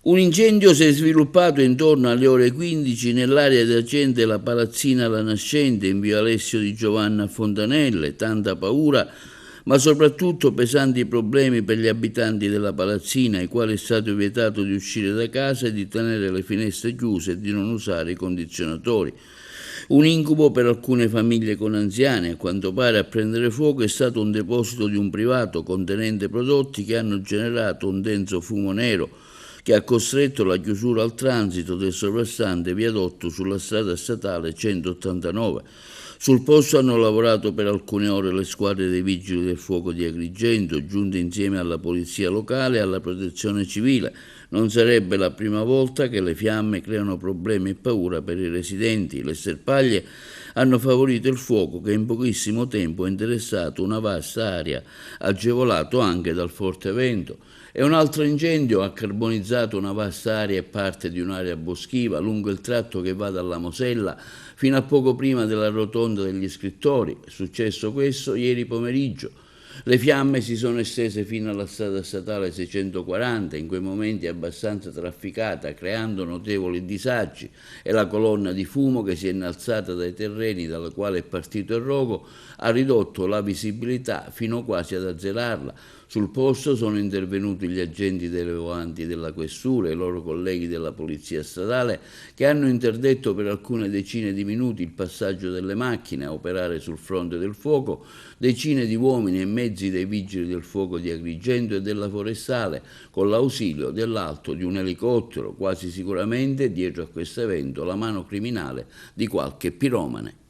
Un incendio si è sviluppato intorno alle ore 15 nell'area adiacente la palazzina La Nascente in via Alessio di Giovanna a Fontanelle, tanta paura, ma soprattutto pesanti problemi per gli abitanti della palazzina, ai quali è stato vietato di uscire da casa e di tenere le finestre chiuse e di non usare i condizionatori. Un incubo per alcune famiglie con anziani. A quanto pare a prendere fuoco è stato un deposito di un privato contenente prodotti che hanno generato un denso fumo nero che ha costretto la chiusura al transito del sovrastante viadotto sulla strada statale 189. Sul posto hanno lavorato per alcune ore le squadre dei vigili del fuoco di Agrigento, giunte insieme alla polizia locale e alla protezione civile. Non sarebbe la prima volta che le fiamme creano problemi e paura per i residenti. Le sterpaglie hanno favorito il fuoco che in pochissimo tempo ha interessato una vasta area, agevolato anche dal forte vento. E un altro incendio ha carbonizzato una vasta area e parte di un'area boschiva lungo il tratto che va dalla Mosella fino a poco prima della rotonda degli scrittori. È successo questo ieri pomeriggio. Le fiamme si sono estese fino alla strada statale 640, in quei momenti abbastanza trafficata, creando notevoli disagi, e la colonna di fumo che si è innalzata dai terreni dalla quale è partito il rogo ha ridotto la visibilità fino quasi ad azzerarla. Sul posto sono intervenuti gli agenti delle volanti della questura e i loro colleghi della polizia stradale che hanno interdetto per alcune decine di minuti il passaggio delle macchine. A operare sul fronte del fuoco decine di uomini e mezzi dei vigili del fuoco di Agrigento e della forestale con l'ausilio dell'alto di un elicottero, quasi sicuramente dietro a questo evento la mano criminale di qualche piromane.